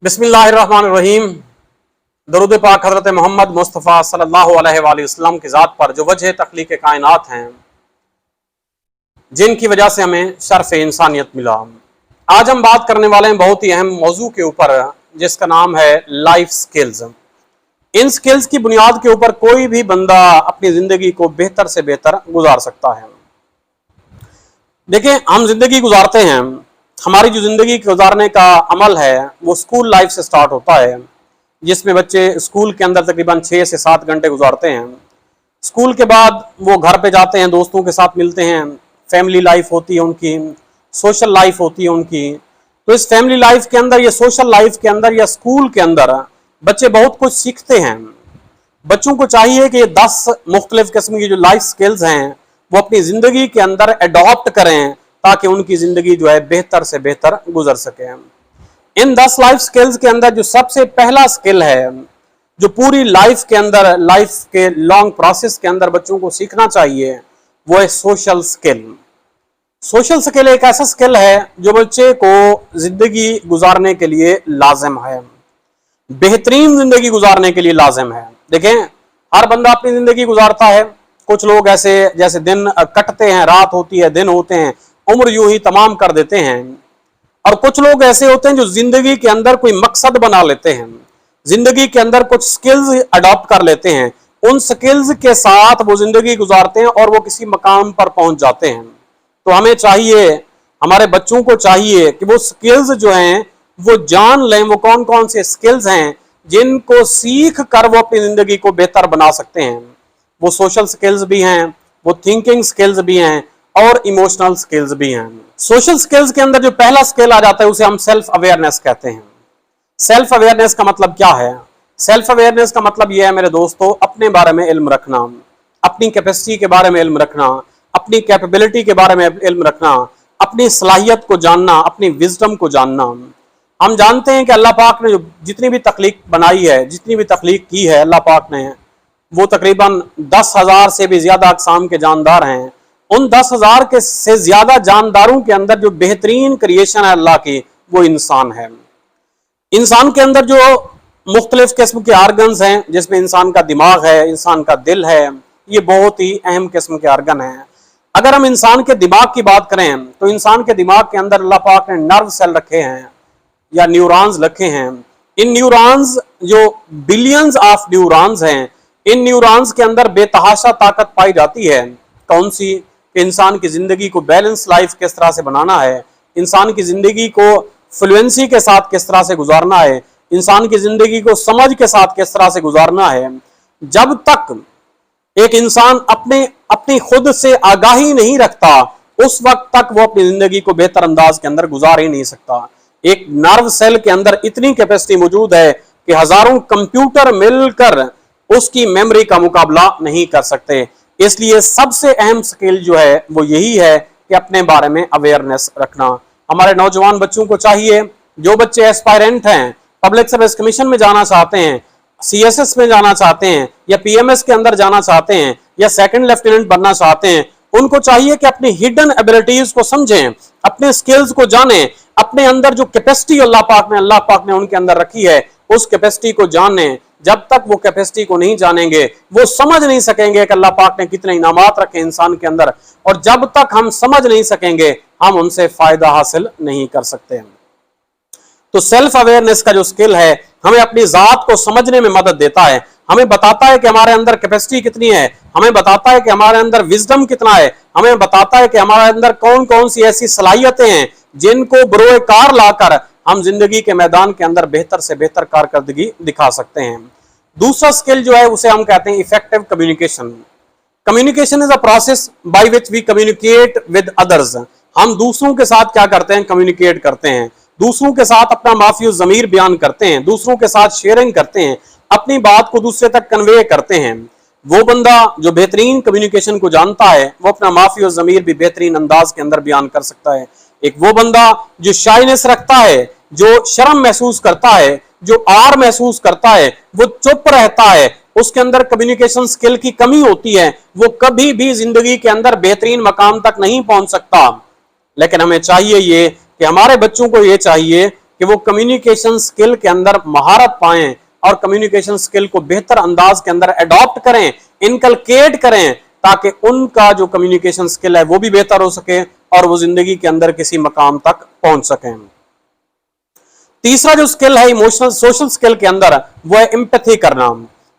बिस्मिल्लाहिर्रहमानिर्रहीम। दरूद पाक हज़रत मोहम्मद मुस्तफ़ा सल्लल्लाहु अलैहि वसल्लम की ज़ात पर जो वजह तख्लीक़ कायनात हैं, जिनकी वजह से हमें शर्फ़ इंसानियत मिला। आज हम बात करने वाले हैं बहुत ही अहम मौजू के ऊपर, जिसका नाम है लाइफ स्किल्स। इन स्किल्स की बुनियाद के ऊपर कोई भी बंदा अपनी ज़िंदगी को बेहतर से बेहतर गुजार सकता है। देखिए, हम जिंदगी गुजारते हैं, हमारी जो जिंदगी गुजारने का अमल है वो स्कूल लाइफ से स्टार्ट होता है, जिसमें बच्चे स्कूल के अंदर तकरीबन 6 से 7 घंटे गुजारते हैं। स्कूल के बाद वो घर पे जाते हैं, दोस्तों के साथ मिलते हैं, फैमिली लाइफ होती है उनकी, सोशल लाइफ होती है उनकी। तो इस फैमिली लाइफ के अंदर या सोशल लाइफ के अंदर या स्कूल के अंदर बच्चे बहुत कुछ सीखते हैं। बच्चों को चाहिए कि 10 मुख्तलिफ किस्म की जो लाइफ स्किल्स हैं वो अपनी जिंदगी के अंदर अडॉप्ट करें, ताकि उनकी जिंदगी जो है बेहतर से बेहतर गुजर सके। इन 10 लाइफ स्किल्स के अंदर जो सबसे पहला स्किल है, जो पूरी लाइफ के अंदर, लाइफ के लॉन्ग प्रोसेस के अंदर बच्चों को सीखना चाहिए, वो है सोशल स्किल। सोशल स्किल एक ऐसा स्किल है जो बच्चे को जिंदगी गुजारने के लिए लाजिम है, बेहतरीन जिंदगी गुजारने के लिए लाजिम है। देखें, हर बंदा अपनी जिंदगी गुजारता है। कुछ लोग ऐसे जैसे दिन कटते हैं, रात होती है, दिन होते हैं, उम्र यूं ही तमाम कर देते हैं। और कुछ लोग ऐसे होते हैं जो जिंदगी के अंदर कोई मकसद बना लेते हैं, जिंदगी के अंदर कुछ स्किल्स अडॉप्ट कर लेते हैं, उन स्किल्स के साथ वो जिंदगी गुजारते हैं और वो किसी मकाम पर पहुंच जाते हैं। तो हमें चाहिए, हमारे बच्चों को चाहिए कि वो स्किल्स जो हैं वो जान लें, वो कौन कौन से स्किल्स हैं जिनको सीख कर वो अपनी जिंदगी को बेहतर बना सकते हैं। वो सोशल स्किल्स भी हैं, वो थिंकिंग स्किल्स भी हैं और इमोशनल स्किल्स भी हैं। सोशल स्किल्स के अंदर जो पहला स्किल आ जाता है उसे हम सेल्फ अवेयरनेस कहते हैं। सेल्फ अवेयरनेस का मतलब क्या है? सेल्फ अवेयरनेस का मतलब यह है मेरे दोस्तों, अपने बारे में इल्म रखना, अपनी कैपेसिटी के बारे में इल्म रखना, अपनी कैपेबिलिटी के बारे में इल्म रखना, अपनी सलाहियत को जानना, अपनी विजडम को जानना। हम जानते हैं कि अल्लाह पाक ने जो जितनी भी तख्लीक बनाई है, जितनी भी तख्लीक की है अल्लाह पाक ने, वो तकरीबन 10,000 से भी ज्यादा अक़साम के जानदार हैं। उन 10,000 के से ज्यादा जानदारों के अंदर जो बेहतरीन क्रिएशन है अल्लाह की, वो इंसान है। इंसान के अंदर जो मुख्तलिफ किस्म के आर्गन्स हैं, जिसमें इंसान का दिमाग है, इंसान का दिल है, ये बहुत ही अहम किस्म के आर्गन हैं। अगर हम इंसान के दिमाग की बात करें तो इंसान के दिमाग के अंदर अल्लाह पाक ने नर्व सेल रखे हैं या न्यूरॉन्स रखे हैं। इन न्यूरॉन्स जो बिलियंस ऑफ न्यूरॉन्स हैं, इन न्यूरॉन्स के अंदर बेतहाशा ताकत पाई जाती है। कौन सी? इंसान की जिंदगी को बैलेंस लाइफ किस तरह से बनाना है, इंसान की जिंदगी को फ्लुएंसी के साथ किस तरह से गुजारना है, इंसान की जिंदगी को समझ के साथ किस तरह से गुजारना है। जब तक एक इंसान अपनी खुद से आगाही नहीं रखता, उस वक्त तक वो अपनी जिंदगी को बेहतर अंदाज के अंदर गुजार ही नहीं सकता। एक नर्व सेल के अंदर इतनी कैपेसिटी मौजूद है कि हजारों कंप्यूटर मिलकर उसकी मेमोरी का मुकाबला नहीं कर सकते। इसलिए सबसे अहम स्किल जो है वो यही है कि अपने बारे में अवेयरनेस रखना। हमारे नौजवान बच्चों को चाहिए, जो बच्चे एस्पायरेंट हैं, पब्लिक सर्विस कमीशन में जाना चाहते हैं, CSS में जाना चाहते हैं, या PMS के अंदर जाना चाहते हैं, या सेकंड लेफ्टिनेंट बनना चाहते हैं, उनको चाहिए कि अपनी हिडन एबिलिटीज को समझें, अपने स्किल्स को जानें, अपने अंदर जो कैपेसिटी अल्लाह पाक ने उनके अंदर रखी है, उस कैपेसिटी को जानें। जब तक वो कैपेसिटी को नहीं जानेंगे, वो समझ नहीं सकेंगे कि अल्लाह पाक ने कितने इनामात रखे इंसान के अंदर, और जब तक हम समझ नहीं सकेंगे, हम उनसे फायदा हासिल नहीं कर सकते। तो सेल्फ अवेयरनेस का जो स्किल है, हमें अपनी जात को समझने में मदद देता है, हमें बताता है कि हमारे अंदर कैपेसिटी कितनी है, हमें बताता है कि हमारे अंदर विजडम कितना है, हमें बताता है कि हमारे अंदर कौन कौन सी ऐसी सलाहियतें हैं जिनको बरोए कार लाकर हम जिंदगी के मैदान के अंदर बेहतर से बेहतर कारकर्दगी दिखा सकते हैं। दूसरा स्किल जो है उसे हम कहते हैं effective communication. Communication is a process by which we communicate with others. हम दूसरों के साथ क्या करते हैं? कम्युनिकेट करते हैं, दूसरों के साथ अपना माफी ज़मीर बयान करते हैं, दूसरों के साथ शेयरिंग करते हैं, अपनी बात को दूसरे तक कन्वे करते हैं। वो बंदा जो बेहतरीन कम्युनिकेशन को जानता है, वो अपना माफी और ज़मीर भी बेहतरीन अंदाज के अंदर बयान कर सकता है। एक वो बंदा जो शाइनेस रखता है, जो शर्म महसूस करता है, जो आर महसूस करता है, वो चुप रहता है, उसके अंदर कम्युनिकेशन स्किल की कमी होती है, वो कभी भी जिंदगी के अंदर बेहतरीन मकाम तक नहीं पहुंच सकता। लेकिन हमें चाहिए ये कि हमारे बच्चों को ये चाहिए कि वो कम्युनिकेशन स्किल के अंदर महारत पाएं और कम्युनिकेशन स्किल को बेहतर अंदाज के अंदर अडॉप्ट करें, इनकलकेट करें, ताकि उनका जो कम्युनिकेशन स्किल है वो भी बेहतर हो सके और वो जिंदगी के अंदर किसी मकाम तक पहुंच सकें। तीसरा जो स्किल है इमोशनल सोशल स्किल के अंदर, वो है एम्पैथी करना।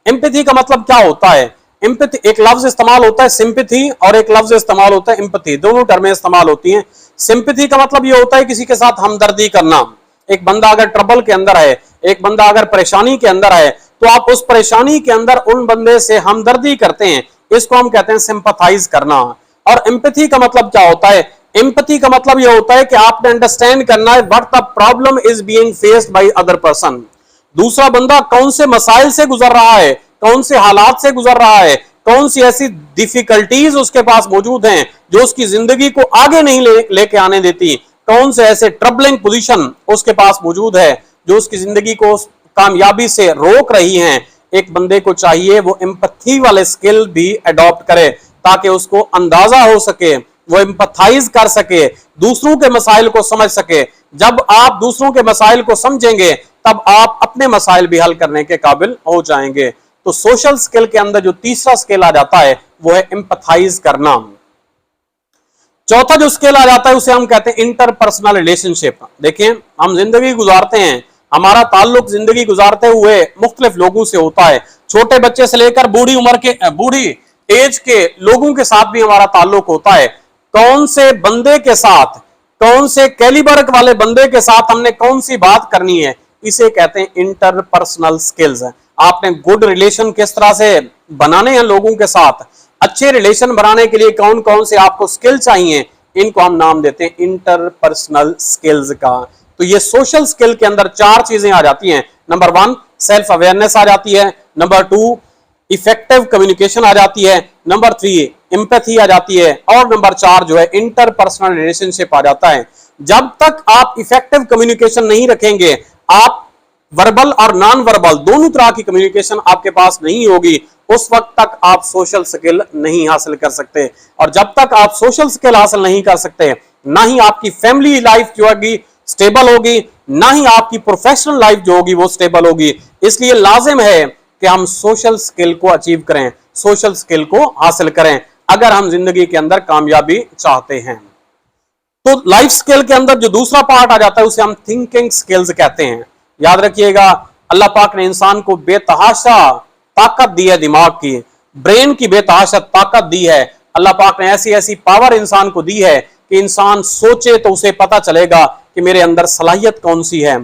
एम्पैथी का मतलब क्या होता है? एम्पैथी, एक लफ्ज इस्तेमाल होता है सिंपैथी और एक लफ्ज इस्तेमाल होता है एम्पैथी, दोनों टर्में इस्तेमाल होती हैं। सिंपैथी का मतलब ये होता है किसी के साथ हमदर्दी करना। एक बंदा अगर ट्रबल के अंदर है, एक बंदा अगर परेशानी के अंदर है, तो आप उस परेशानी के अंदर उन बंदे से हमदर्दी करते हैं, इसको हम कहते हैं सिंपैथाइज करना। और एम्पैथी का मतलब क्या होता है? एम्पैथी का मतलब यह होता है कि आपने अंडरस्टैंड करना है what the problem is being faced by other person. दूसरा बंदा कौन से मसाइल से गुजर रहा है, कौन से हालात से गुजर रहा है, कौन सी ऐसी डिफिकल्टीज उसके पास मौजूद हैं जो उसकी जिंदगी को आगे नहीं लेके आने देती, कौन से ऐसे ट्रबलिंग पोजीशन उसके पास मौजूद है जो उसकी जिंदगी को कामयाबी से रोक रही हैं। एक बंदे को चाहिए वो एम्पैथी वाले स्किल भी अडॉप्ट करे ताकि उसको अंदाजा हो सके, वो एम्पैथाइज कर सके, दूसरों के मसाइल को समझ सके। जब आप दूसरों के मसाइल को समझेंगे तब आप अपने मसाइल भी हल करने के काबिल हो जाएंगे। तो सोशल स्किल के अंदर जो तीसरा स्किल आ जाता है वो है एम्पैथाइज करना। चौथा जो स्किल आ जाता है उसे हम कहते हैं इंटरपर्सनल रिलेशनशिप। देखिए, हम जिंदगी गुजारते हैं, हमारा ताल्लुक जिंदगी गुजारते हुए मुख्तलिफ लोगों से होता है। छोटे बच्चे से लेकर बूढ़ी उम्र के, बूढ़ी एज के लोगों के साथ भी हमारा ताल्लुक होता है। कौन से बंदे के साथ, कौन से कैलिबर वाले बंदे के साथ हमने कौन सी बात करनी है, इसे कहते हैं इंटरपर्सनल स्किल्स। आपने गुड रिलेशन किस तरह से बनाने हैं लोगों के साथ, अच्छे रिलेशन बनाने के लिए कौन कौन से आपको स्किल चाहिए, इनको हम नाम देते हैं इंटरपर्सनल स्किल्स का। तो ये सोशल स्किल के अंदर चार चीजें आ जाती हैं। नंबर 1 सेल्फ अवेयरनेस आ जाती है, नंबर 2 इफेक्टिव कम्युनिकेशन आ जाती है, नंबर 3 एम्पैथी आ जाती है, और नंबर 4 जो है इंटरपर्सनल रिलेशनशिप आ जाता है। जब तक आप इफेक्टिव कम्युनिकेशन नहीं रखेंगे, आप वर्बल और नॉन वर्बल दोनों तरह की कम्युनिकेशन आपके पास नहीं होगी, उस वक्त तक आप सोशल स्किल नहीं हासिल कर सकते। और जब तक आप सोशल स्किल हासिल नहीं कर सकते, ना ही आपकी फैमिली लाइफ जो होगी स्टेबल होगी, ना ही आपकी प्रोफेशनल लाइफ जो होगी वो स्टेबल होगी। इसलिए लाजिम है कि हम सोशल स्किल को अचीव करें, सोशल स्किल को हासिल करें अगर हम जिंदगी के अंदर कामयाबी चाहते हैं। तो लाइफ स्किल के अंदर जो दूसरा पार्ट आ जाता है उसे हम थिंकिंग स्किल्स कहते हैं। याद रखिएगा, अल्लाह पाक ने इंसान को बेतहाशा ताकत दी है, दिमाग की, ब्रेन की बेतहाशा ताकत दी है। अल्लाह पाक ने ऐसी ऐसी पावर इंसान को दी है कि इंसान सोचे तो उसे पता चलेगा कि मेरे अंदर सलाहियत कौन सी है।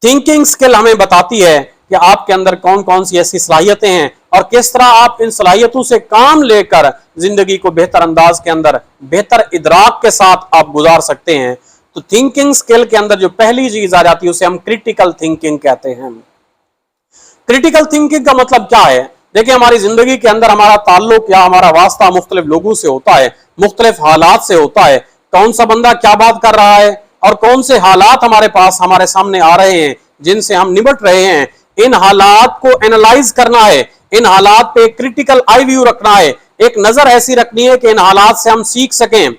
थिंकिंग स्किल हमें बताती है कि आपके अंदर कौन कौन सी ऐसी सलाहियतें हैं और किस तरह आप इन सलाहियतों से काम लेकर जिंदगी को बेहतर अंदाज के अंदर, बेहतर इदराक के साथ आप गुजार सकते हैं। तो थिंकिंग स्किल के अंदर जो पहली चीज आ जाती है उसे हम क्रिटिकल थिंकिंग कहते हैं। क्रिटिकल थिंकिंग का मतलब क्या है? देखिए, हमारी जिंदगी के अंदर हमारा ताल्लुक या हमारा वास्ता मुख्तलिफ लोगों से होता है, मुख्तलिफ हालात से होता है। कौन सा बंदा क्या बात कर रहा है और कौन से हालात हमारे पास हमारे सामने आ रहे हैं जिनसे हम निपट रहे हैं, इन हालात को एनालाइज करना है, इन हालात पे क्रिटिकल आई व्यू रखना है, एक नजर ऐसी रखनी है कि इन हालात से हम सीख सकें।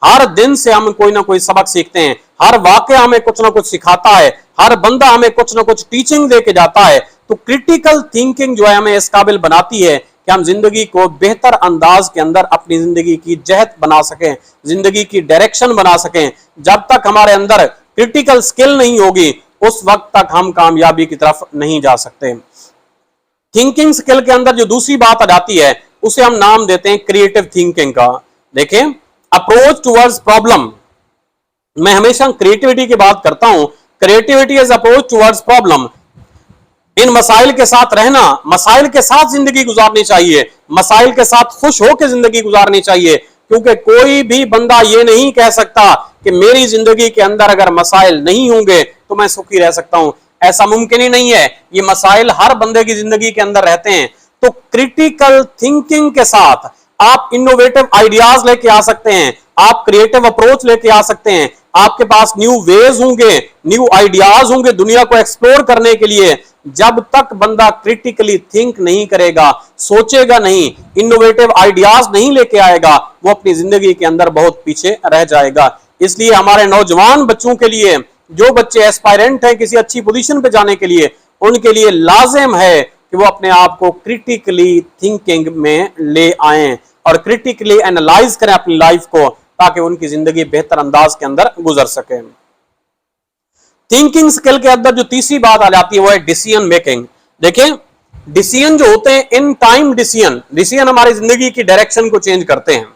हर दिन से हम कोई ना कोई सबक सीखते हैं, हर वाकया हमें कुछ ना कुछ सिखाता है, हर बंदा हमें कुछ ना कुछ टीचिंग दे के जाता है। तो क्रिटिकल थिंकिंग जो है हमें इस काबिल बनाती है कि हम जिंदगी को बेहतर अंदाज के अंदर अपनी जिंदगी की जहत बना सकें, जिंदगी की डायरेक्शन बना सकें। जब तक हमारे अंदर क्रिटिकल स्किल नहीं होगी उस वक्त तक हम कामयाबी की तरफ नहीं जा सकते। थिंकिंग स्किल के अंदर जो दूसरी बात आ जाती है उसे हम नाम देते हैं क्रिएटिव थिंकिंग का। देखें, अप्रोच टुवर्ड्स प्रॉब्लम, मैं हमेशा क्रिएटिविटी की बात करता हूं। Creativity is approach towards problem. इन मसाइल के साथ रहना, मसाइल के साथ जिंदगी गुजारनी चाहिए, मसाइल के साथ खुश होकर जिंदगी गुजारनी चाहिए, क्योंकि कोई भी बंदा ये नहीं कह सकता कि मेरी जिंदगी के अंदर अगर मसाइल नहीं होंगे तो मैं सुखी रह सकता हूं। ऐसा मुमकिन ही नहीं है, ये मसाइल हर बंदे की जिंदगी के अंदर रहते हैं। तो क्रिटिकल थिंकिंग के साथ आप इनोवेटिव आइडियाज लेके आ सकते हैं, आप क्रिएटिव अप्रोच लेके आ सकते हैं, आपके पास न्यू वेज होंगे, न्यू आइडियाज होंगे दुनिया को एक्सप्लोर करने के लिए। जब तक बंदा क्रिटिकली थिंक नहीं करेगा, सोचेगा नहीं, इनोवेटिव आइडियाज नहीं लेके आएगा, वो अपनी जिंदगी के अंदर बहुत पीछे रह जाएगा। इसलिए हमारे नौजवान बच्चों के लिए जो बच्चे एस्पायरेंट हैं किसी अच्छी पोजीशन पे जाने के लिए, उनके लिए लाजिम है कि वो अपने आप को क्रिटिकली थिंकिंग में ले आएं और क्रिटिकली एनालाइज करें अपनी लाइफ को, ताकि उनकी जिंदगी बेहतर अंदाज के अंदर गुजर सके। थिंकिंग स्किल के अंदर जो तीसरी बात आ जाती है वो है डिसीजन मेकिंग। देखें, डिसीजन जो होते हैं, इन टाइम डिसीजन हमारी जिंदगी की डायरेक्शन को चेंज करते हैं।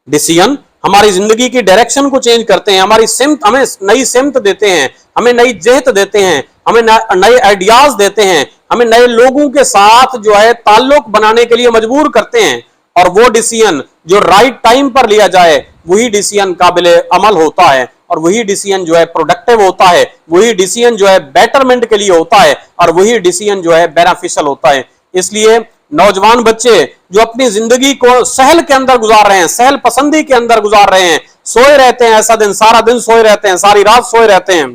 डिसीजन हमारी जिंदगी की डायरेक्शन को चेंज करते हैं, हमारी सिमत, हमें नई सिमत देते हैं, हमें नई जेहत देते हैं, हमें नए आइडियाज देते हैं, हमें नए लोगों के साथ जो है ताल्लुक बनाने के लिए मजबूर करते हैं। और वो डिसीजन जो राइट टाइम पर लिया जाए वही डिसीजन काबिले अमल होता है, और वही डिसीजन जो है प्रोडक्टिव होता है, वही डिसीजन जो है बेटरमेंट के लिए होता है, और वही डिसीजन जो है बेनिफिशियल होता है। इसलिए नौजवान बच्चे जो अपनी जिंदगी को सहल के अंदर गुजार रहे हैं, सहल पसंदी के अंदर गुजार रहे हैं, सोए रहते हैं, ऐसा दिन सारा दिन सोए रहते हैं, सारी रात सोए रहते हैं,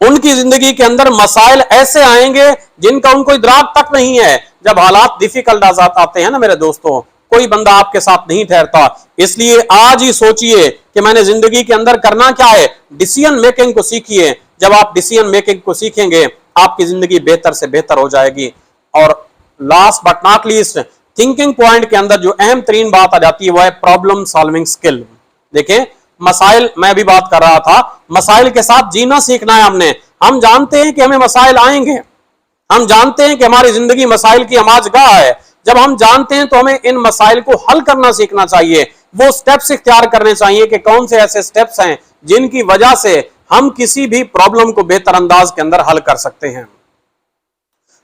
उनकी जिंदगी के अंदर मसाइल ऐसे आएंगे जिनका उनको इदराक तक नहीं है। जब हालात डिफिकल्ट आते हैं ना मेरे दोस्तों, कोई बंदा आपके साथ नहीं ठहरता। इसलिए आज ही सोचिए कि मैंने जिंदगी के अंदर करना क्या है, डिसीजन मेकिंग को सीखिए। जब आप डिसीजन मेकिंग को सीखेंगे आपकी जिंदगी बेहतर से बेहतर हो जाएगी। और last but not least, thinking point के अंदर जो अहम तरीन बात आ जाती है वो है प्रॉब्लम सॉल्विंग स्किल। देखें, मसाइल, मैं अभी बात कर रहा था, मसाइल के साथ जीना सीखना है हमने। हम जानते हैं कि हमें मसाइल आएंगे, हम जानते हैं कि हमारी जिंदगी मसाइल की अमाजगाह है। जब हम जानते हैं तो हमें इन मसाइल को हल करना सीखना चाहिए। वो स्टेप्स इख्तियार करने चाहिए कि कौन से ऐसे स्टेप्स हैं जिनकी वजह से हम किसी भी प्रॉब्लम को बेहतर अंदाज के अंदर हल कर सकते हैं।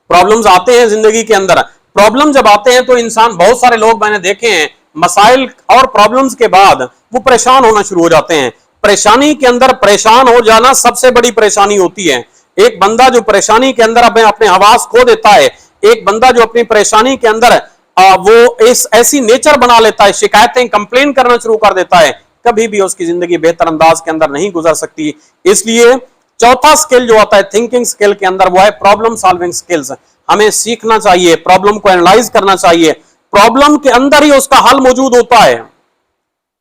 प्रॉब्लम्स आते हैं जिंदगी के अंदर, प्रॉब्लम जब आते हैं तो इंसान, बहुत सारे लोग मैंने देखे हैं, मसाइल और प्रॉब्लम्स के बाद वो परेशान होना शुरू हो जाते हैं। परेशानी के अंदर परेशान हो जाना सबसे बड़ी परेशानी होती है। एक बंदा जो परेशानी के अंदर अपने हवास खो देता है, एक बंदा जो अपनी परेशानी के अंदर वो ऐसी नेचर बना लेता है, शिकायतें कंप्लेन करना शुरू कर देता है, कभी भी उसकी जिंदगी बेहतर अंदाज के अंदर नहीं गुजर सकती। इसलिए चौथा स्किल जो आता है थिंकिंग स्किल के अंदर वो है प्रॉब्लम सॉल्विंग स्किल्स। हमें सीखना चाहिए, प्रॉब्लम को एनालाइज करना चाहिए। प्रॉब्लम के अंदर ही उसका हल मौजूद होता है।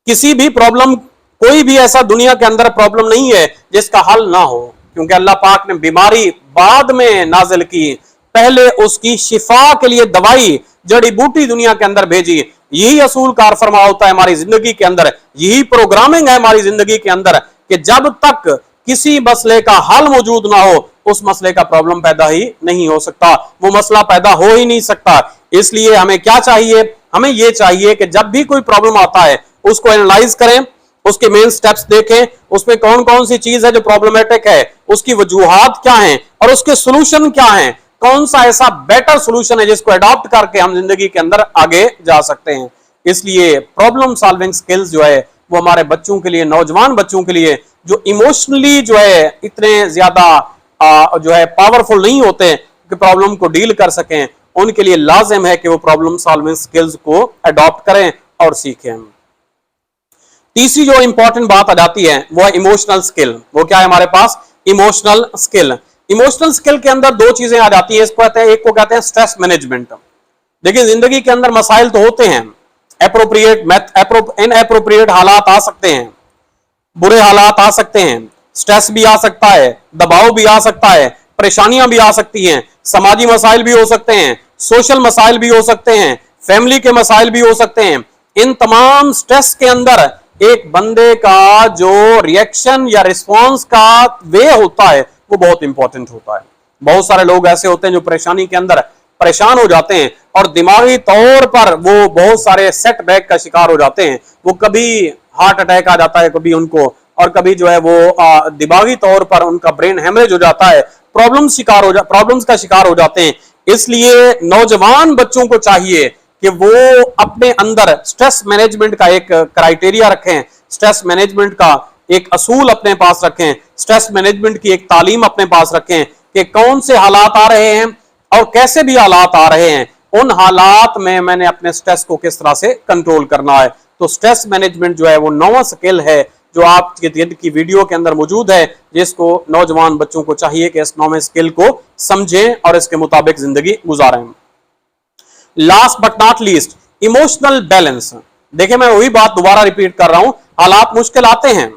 किसी भी प्रॉब्लम, कोई भी ऐसा दुनिया के अंदर प्रॉब्लम नहीं है जिसका हल ना हो, क्योंकि अल्लाह पाक ने बीमारी बाद में नाजिल की, पहले उसकी शिफा के लिए दवाई, जड़ी बूटी दुनिया के अंदर भेजी। यही असूल कार फरमा होता है हमारी जिंदगी के अंदर, यही प्रोग्रामिंग है हमारी जिंदगी के अंदर कि जब तक किसी मसले का हल मौजूद ना हो उस मसले का प्रॉब्लम पैदा ही नहीं हो सकता, वो मसला पैदा हो ही नहीं सकता। इसलिए हमें क्या चाहिए, हमें यह चाहिए कि जब भी कोई प्रॉब्लम आता है उसको एनालाइज करें, उसके मेन स्टेप्स देखें, उसमें कौन कौन सी चीज है जो प्रॉब्लमेटिक है, उसकी वजूहात क्या हैं और उसके सोल्यूशन क्या हैं, कौन सा ऐसा बेटर सोल्यूशन है जिसको अडॉप्ट करके हम जिंदगी के अंदर आगे जा सकते हैं। इसलिए प्रॉब्लम सॉल्विंग स्किल्स जो है वो हमारे बच्चों के लिए, नौजवान बच्चों के लिए जो इमोशनली जो है इतने ज्यादा जो है पावरफुल नहीं होते कि प्रॉब्लम को डील कर सकें, उनके लिए लाजिम है कि वो प्रॉब्लम सॉल्विंग स्किल्स को अडॉप्ट करें और सीखें। तीसरी जो इंपॉर्टेंट बात आ जाती है वो है इमोशनल स्किल। वो क्या है हमारे पास, इमोशनल स्किल। इमोशनल स्किल के अंदर दो चीजें आ जाती है, इसको कहते हैं, एक को कहते हैं स्ट्रेस मैनेजमेंट। देखिए जिंदगी के अंदर मसाइल तो होते हैं, इनएप्रोप्रिएट हालात आ सकते हैं, बुरे हालात आ सकते हैं, स्ट्रेस भी आ सकता है, दबाव भी आ सकता है, परेशानियां भी आ सकती हैं, समाजी मसाइल भी हो सकते हैं, सोशल मसाइल भी हो सकते हैं, फैमिली के मसाइल भी हो सकते हैं। इन तमाम स्ट्रेस के अंदर एक बंदे का जो रिएक्शन या रिस्पॉन्स का वे होता है वो बहुत इंपॉर्टेंट होता है। बहुत सारे लोग ऐसे होते हैं जो परेशानी के अंदर परेशान हो जाते हैं और दिमागी तौर पर वो बहुत सारे सेटबैक का शिकार हो जाते हैं। वो कभी हार्ट अटैक आ जाता है कभी उनको, और कभी जो है वो दिमागी तौर पर उनका ब्रेन हेमरेज हो जाता है, प्रॉब्लम्स का शिकार हो जाते हैं। इसलिए नौजवान बच्चों को चाहिए कि वो अपने अंदर स्ट्रेस मैनेजमेंट का एक क्राइटेरिया रखें, स्ट्रेस मैनेजमेंट का एक असूल अपने पास रखें, स्ट्रेस मैनेजमेंट की एक तालीम अपने पास रखें कि कौन से हालात आ रहे हैं और कैसे भी हालात आ रहे हैं, उन हालात में मैंने अपने स्ट्रेस को किस तरह से कंट्रोल करना है। तो स्ट्रेस मैनेजमेंट जो है वो नौवां स्किल है जो आपके की वीडियो के अंदर मौजूद है, जिसको नौजवान बच्चों को चाहिए कि इस नौवें स्किल को समझें और इसके मुताबिक जिंदगी गुजारें। Last but not least, emotional balance. देखिए मैं वही बात दोबारा रिपीट कर रहा हूं, हालात मुश्किल आते हैं,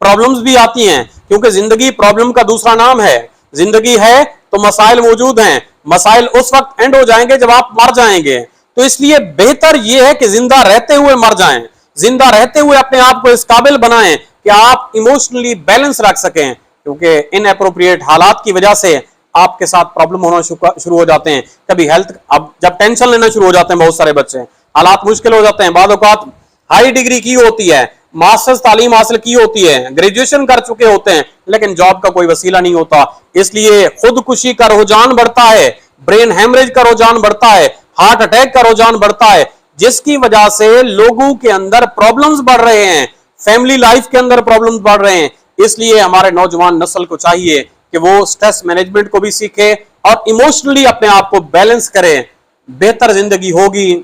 प्रॉब्लम्स भी आती हैं, क्योंकि जिंदगी प्रॉब्लम का दूसरा नाम है। जिंदगी है तो मसाइल मौजूद हैं, मसाइल उस वक्त एंड हो जाएंगे जब आप मर जाएंगे। तो इसलिए बेहतर यह है कि जिंदा रहते हुए मर जाएं, जिंदा रहते हुए अपने आप को इस काबिल बनाएं कि आप इमोशनली बैलेंस रख सकें, क्योंकि इनएप्रोप्रिएट हालात की वजह से आपके साथ प्रॉब्लम होना शुरू हो जाते हैं। कभी हेल्थ, अब जब टेंशन लेना शुरू हो जाते हैं बहुत सारे बच्चे, हालात मुश्किल हो जाते हैं। बाद औक़ात हाई डिग्री की होती है, मास्टर्स तालीम हासिल की होती है, ग्रेजुएशन कर चुके होते हैं, लेकिन जॉब का कोई वसीला नहीं होता। इसलिए खुदकुशी का रुझान बढ़ता है, ब्रेन हेमरेज का रुझान बढ़ता है, हार्ट अटैक का रुझान बढ़ता है, जिसकी वजह से लोगों के अंदर प्रॉब्लम्स बढ़ रहे हैं, फैमिली लाइफ के अंदर प्रॉब्लम्स बढ़ रहे हैं। इसलिए हमारे नौजवान नस्ल को चाहिए कि वो स्ट्रेस मैनेजमेंट को भी सीखे और इमोशनली अपने आप को बैलेंस करें। बेहतर जिंदगी होगी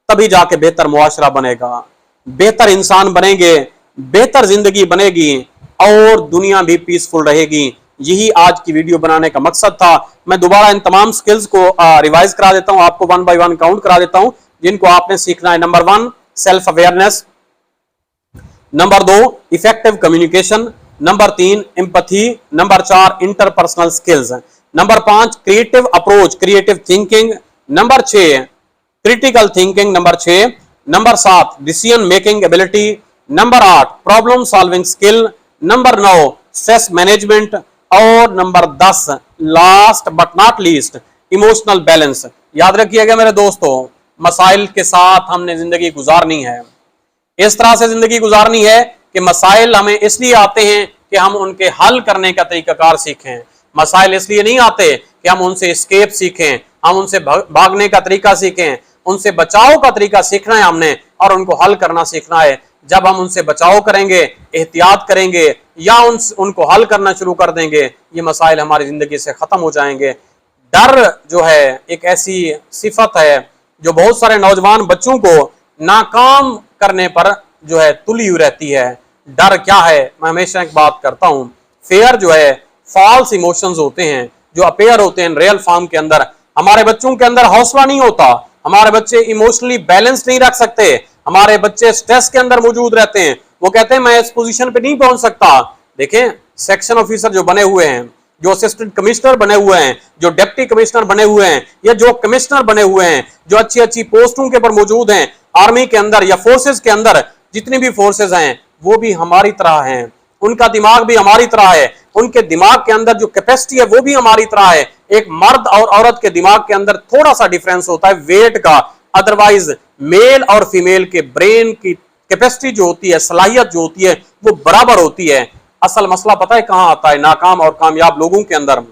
तभी जाके बेहतर मुआशरा बनेगा, बेहतर इंसान बनेंगे, बेहतर जिंदगी बनेगी और दुनिया भी पीसफुल रहेगी। यही आज की वीडियो बनाने का मकसद था। मैं दोबारा इन तमाम स्किल्स को रिवाइज करा देता हूं, आपको 1 बाय 1 काउंट करा देता हूं जिनको आपने सीखना है। Number 1 self awareness, number 2 effective communication, number 3 empathy, number 4 interpersonal skills, number 5 creative approach, creative thinking, number 6 critical thinking, number 6, number 7 decision making ability, number 8 problem solving skill, number 9 stress management और number 10 last but not least emotional balance. याद रखिएगा मेरे दोस्तों, मसाइल के साथ हमने जिंदगी गुजारनी है, इस तरह से जिंदगी गुजारनी है कि मसाइल हमें इसलिए आते हैं कि हम उनके हल करने का तरीकाकार सीखें। मसाइल इसलिए नहीं आते कि हम उनसे एस्केप सीखें, हम उनसे भागने का तरीका सीखें, उनसे बचाव का तरीका सीखना है हमने और उनको हल करना सीखना है। जब हम उनसे बचाव करेंगे, एहतियात करेंगे या उनको हल करना शुरू कर देंगे, ये मसाइल हमारी जिंदगी से खत्म हो जाएंगे। डर जो है एक ऐसी सिफत है जो बहुत सारे नौजवान बच्चों को नाकाम करने पर जो है तुली हुई रहती है। डर क्या है, मैं हमेशा एक बात करता हूं, फेयर जो है फॉल्स इमोशंस होते हैं जो अपेयर होते हैं रियल फॉर्म के अंदर। हमारे बच्चों के अंदर हौसला नहीं होता, हमारे बच्चे इमोशनली बैलेंस नहीं रख सकते, हमारे बच्चे स्ट्रेस के अंदर मौजूद रहते हैं। वो कहते हैं मैं इस पोजीशन पे नहीं पहुंच सकता। देखें, सेक्शन ऑफिसर जो बने हुए हैं, जो असिस्टेंट कमिश्नर बने हुए हैं, जो डिप्टी कमिश्नर बने हुए हैं या जो कमिश्नर बने हुए हैं, जो अच्छी अच्छी पोस्टों के पर मौजूद हैं आर्मी के अंदर या फोर्सेस के अंदर, जितनी भी फोर्सेस हैं वो भी हमारी तरह हैं, उनका दिमाग भी हमारी तरह है, उनके दिमाग के अंदर जो कैपेसिटी है वो भी हमारी तरह है। एक मर्द और औरत के दिमाग के अंदर थोड़ा सा डिफरेंस होता है वेट का, अदरवाइज मेल और फीमेल के ब्रेन की कैपेसिटी जो होती है, सलाहियत जो होती है वो बराबर होती है। असल मसला पता है कहां आता है? नाकाम और कामयाब लोगों के अंदर।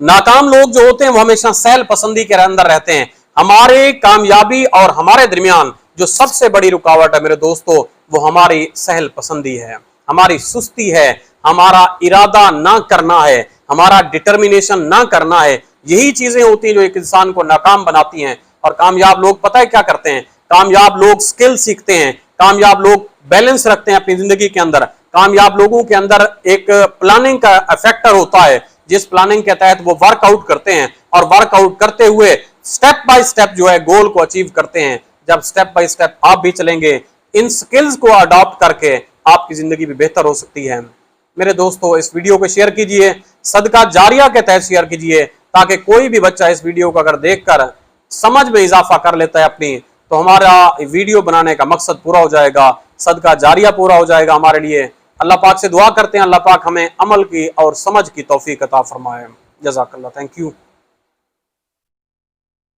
नाकाम लोग जो होते हैं वो हमेशा सहल पसंदी के अंदर रहते हैं। हमारे कामयाबी और हमारे दरमियान जो सबसे बड़ी रुकावट है मेरे दोस्तों, वो हमारी सहल पसंदी है, हमारी सुस्ती है, हमारा इरादा ना करना है, हमारा डिटर्मिनेशन ना करना है। यही चीजें होती हैं जो एक इंसान को नाकाम बनाती हैं। और कामयाब लोग पता है क्या करते हैं? कामयाब लोग स्किल सीखते हैं, कामयाब लोग बैलेंस रखते हैं अपनी जिंदगी के अंदर। कामयाब लोगों के अंदर एक प्लानिंग का फैक्टर होता है, जिस प्लानिंग के तहत वो वर्कआउट करते हैं और वर्कआउट करते हुए स्टेप बाय स्टेप जो है गोल को अचीव करते हैं। जब स्टेप बाय स्टेप आप भी चलेंगे, इन स्किल्स को अडॉप्ट करके आपकी जिंदगी भी बेहतर हो सकती है। मेरे दोस्तों, इस वीडियो को शेयर कीजिए, सदका जारिया के तहत शेयर कीजिए, ताकि कोई भी बच्चा इस वीडियो को अगर देखकर समझ में इजाफा कर लेता है अपनी, तो हमारा वीडियो बनाने का मकसद पूरा हो जाएगा, सदका जारिया पूरा हो जाएगा हमारे लिए। अल्लाह पाक से दुआ करते हैं, अल्लाह पाक हमें अमल की और समझ की तौफीक अता फरमाए। जज़ाकल्लाह, थैंक यू।